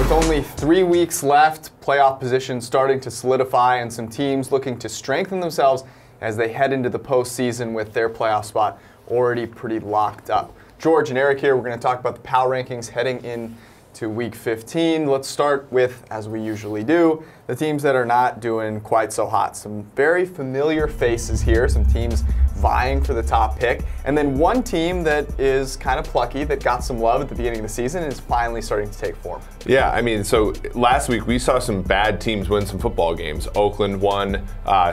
With only 3 weeks left, playoff position starting to solidify and some teams looking to strengthen themselves as they head into the postseason with their playoff spot already pretty locked up. George and Eric here. We're going to talk about the power rankings heading into Week 15. Let's start with, as we usually do, the teams that are not doing quite so hot. Some very familiar faces here, some teams vying for the top pick, and then one team that is kind of plucky that got some love at the beginning of the season and is finally starting to take form. Yeah, I mean, so last week we saw some bad teams win some football games. Oakland won,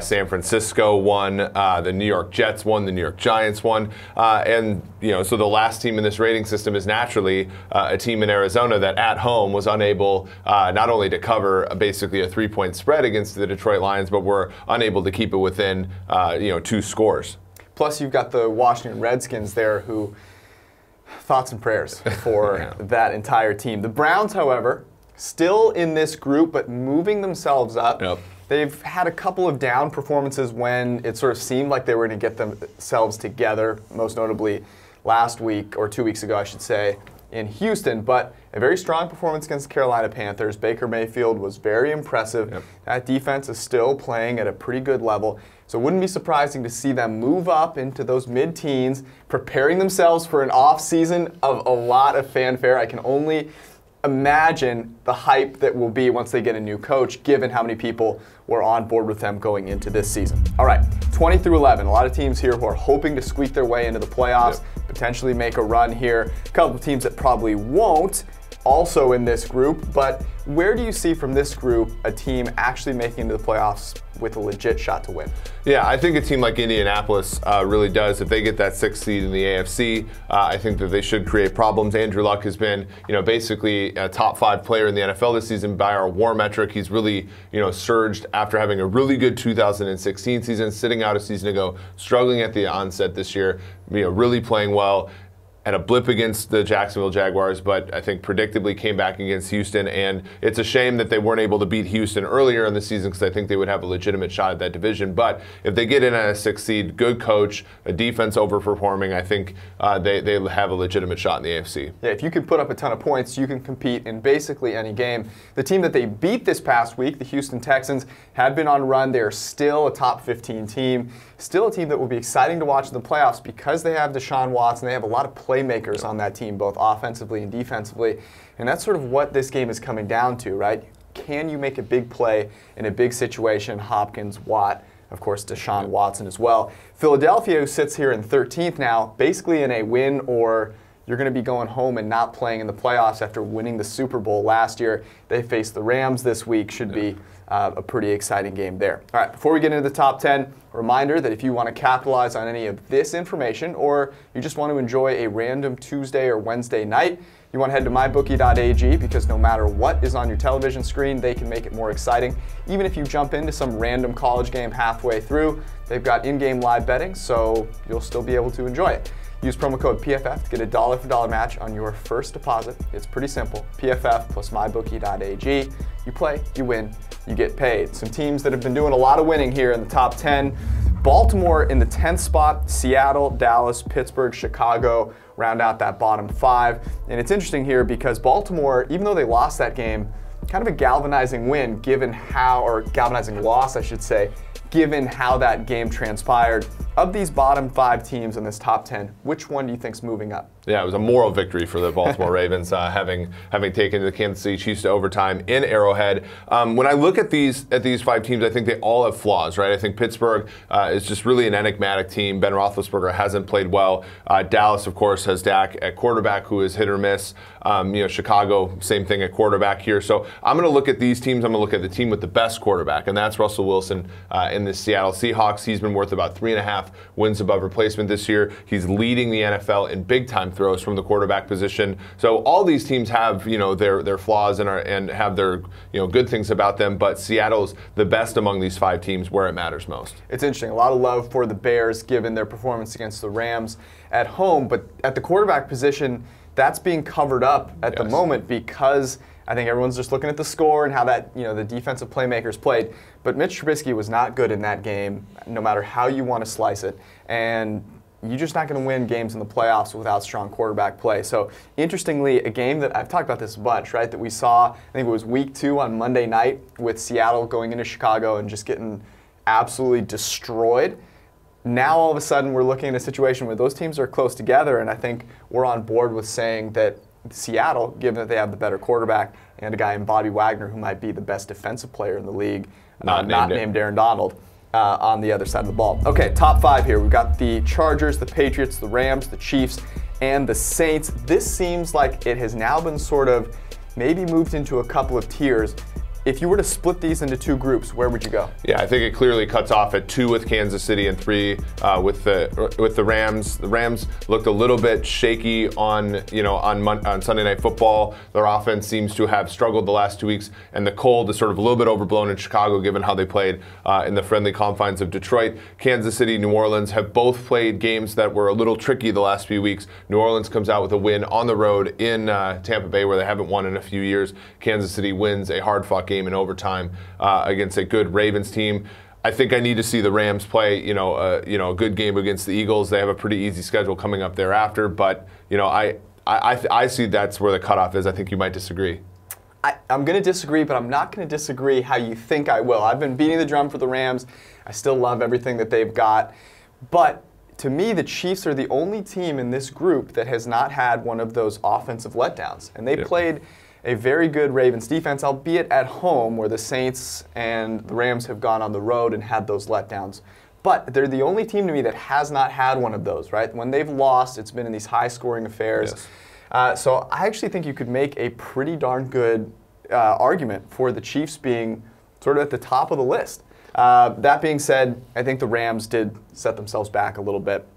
San Francisco won, the New York Jets won, the New York Giants won, and so the last team in this rating system is naturally a team in Arizona that at home was unable not only to cover basically a 3-point spread against the Detroit Lions, but were unable to keep it within 2 scores. Plus, you've got the Washington Redskins there who, thoughts and prayers for that entire team. The Browns, however, still in this group, but moving themselves up. Yep. They've had a couple of down performances when it sort of seemed like they were going to get themselves together, most notably last week, or 2 weeks ago, I should say, in Houston, but a very strong performance against the Carolina Panthers. Baker Mayfield was very impressive. Yep. That defense is still playing at a pretty good level. So it wouldn't be surprising to see them move up into those mid-teens, preparing themselves for an off-season of a lot of fanfare. I can only imagine the hype that will be once they get a new coach, given how many people were on board with them going into this season. All right, 20 through 11. A lot of teams here who are hoping to squeak their way into the playoffs, potentially make a run here. A couple of teams that probably won't, also in this group, but where do you see from this group a team actually making it into the playoffs with a legit shot to win? Yeah, I think a team like Indianapolis really does. If they get that 6th seed in the AFC, I think that they should create problems. Andrew Luck has been, basically a top 5 player in the NFL this season by our WAR metric. He's really, surged after having a really good 2016 season, sitting out a season ago, struggling at the onset this year, really playing well. Had a blip against the Jacksonville Jaguars, but I think predictably came back against Houston. And it's a shame that they weren't able to beat Houston earlier in the season because I think they would have a legitimate shot at that division. But if they get in at a 6th seed, good coach, a defense overperforming, I think they have a legitimate shot in the AFC. Yeah, if you can put up a ton of points, you can compete in basically any game. The team that they beat this past week, the Houston Texans, had been on a run. They are still a top 15 team. Still a team that will be exciting to watch in the playoffs because they have Deshaun Watson. They have a lot of playmakers on that team, both offensively and defensively. And that's sort of what this game is coming down to, right? Can you make a big play in a big situation? Hopkins, Watt, of course, Deshaun Watson as well. Philadelphia, who sits here in 13th now, basically in a win or you're going to be going home and not playing in the playoffs after winning the Super Bowl last year. They face the Rams this week. Should be a pretty exciting game there. All right, before we get into the top 10, a reminder that if you want to capitalize on any of this information or you just want to enjoy a random Tuesday or Wednesday night, you want to head to mybookie.ag because no matter what is on your television screen, they can make it more exciting. Even if you jump into some random college game halfway through, they've got in-game live betting, so you'll still be able to enjoy it. Use promo code PFF to get a $1 for $1 match on your first deposit. It's pretty simple. PFF plus mybookie.ag. You play, you win, you get paid. Some teams that have been doing a lot of winning here in the top 10. Baltimore in the 10th spot, Seattle, Dallas, Pittsburgh, Chicago round out that bottom 5. And it's interesting here because Baltimore, even though they lost that game, kind of a galvanizing win given how, or galvanizing loss I should say, given how that game transpired. Of these bottom 5 teams in this top 10, which one do you think's moving up? Yeah, it was a moral victory for the Baltimore Ravens, having taken the Kansas City Chiefs to overtime in Arrowhead. When I look at these 5 teams, I think they all have flaws, right? I think Pittsburgh is just really an enigmatic team. Ben Roethlisberger hasn't played well. Dallas, of course, has Dak at quarterback, who is hit or miss. Chicago, same thing at quarterback here. So I'm going to look at these teams. I'm going to look at the team with the best quarterback, and that's Russell Wilson in the Seattle Seahawks. He's been worth about 3.5 wins above replacement this year. He's leading the NFL in big-time throws from the quarterback position. So all these teams have, their flaws and have their, good things about them. But Seattle's the best among these 5 teams where it matters most. It's interesting. A lot of love for the Bears given their performance against the Rams at home. But at the quarterback position, that's being covered up at the moment because I think everyone's just looking at the score and how that, the defensive playmakers played. But Mitch Trubisky was not good in that game, no matter how you want to slice it. And you're just not going to win games in the playoffs without strong quarterback play. So interestingly, a game that I've talked about this a bunch, right, that we saw, I think it was week 2 on Monday night with Seattle going into Chicago and just getting absolutely destroyed. Now all of a sudden we're looking at a situation where those teams are close together, and I think we're on board with saying that Seattle, given that they have the better quarterback and a guy in Bobby Wagner who might be the best defensive player in the league, not named Aaron Donald, on the other side of the ball. Okay, top 5 here. We've got the Chargers, the Patriots, the Rams, the Chiefs, and the Saints. This seems like it has now been sort of maybe moved into a couple of tiers. If you were to split these into 2 groups, where would you go? Yeah, I think it clearly cuts off at 2 with Kansas City and 3 with the Rams. The Rams looked a little bit shaky on Sunday Night Football. Their offense seems to have struggled the last 2 weeks, and the cold is sort of a little bit overblown in Chicago, given how they played in the friendly confines of Detroit. Kansas City, New Orleans have both played games that were a little tricky the last few weeks. New Orleans comes out with a win on the road in Tampa Bay, where they haven't won in a few years. Kansas City wins a hard-fought game in overtime against a good Ravens team. I think I need to see the Rams play, a good game against the Eagles. They have a pretty easy schedule coming up thereafter, but I see that's where the cutoff is. I think you might disagree. I'm going to disagree, but I'm not going to disagree how you think I will. I've been beating the drum for the Rams. I still love everything that they've got, but to me, the Chiefs are the only team in this group that has not had one of those offensive letdowns, and they played a very good Ravens defense, albeit at home, where the Saints and the Rams have gone on the road and had those letdowns. But they're the only team to me that has not had one of those, right? When they've lost, it's been in these high-scoring affairs. Yes. So I actually think you could make a pretty darn good argument for the Chiefs being sort of at the top of the list. That being said, I think the Rams did set themselves back a little bit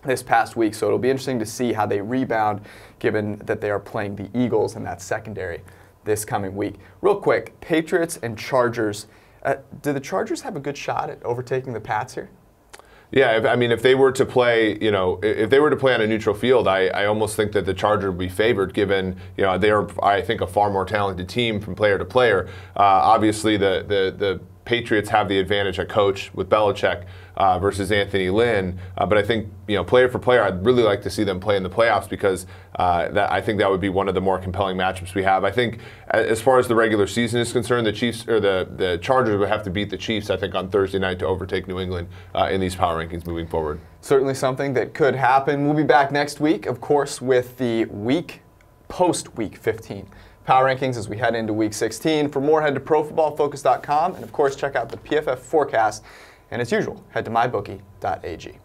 this past week, so it'll be interesting to see how they rebound given that they are playing the Eagles in that secondary this coming week. Real quick, Patriots and Chargers. Do the Chargers have a good shot at overtaking the Pats here? Yeah, if they were to play, if they were to play on a neutral field, I almost think that the Chargers would be favored, given, they are, I think, a far more talented team from player to player. Obviously, the Patriots have the advantage at coach with Belichick versus Anthony Lynn, but I think player for player, I'd really like to see them play in the playoffs because I think that would be one of the more compelling matchups we have. I think as far as the regular season is concerned, the Chiefs or the Chargers would have to beat the Chiefs, I think, on Thursday night to overtake New England in these power rankings moving forward. Certainly something that could happen. We'll be back next week, of course, with the post-week 15. Power rankings as we head into Week 16. For more, head to ProFootballFocus.com, and of course, check out the PFF forecast. And as usual, head to mybookie.ag.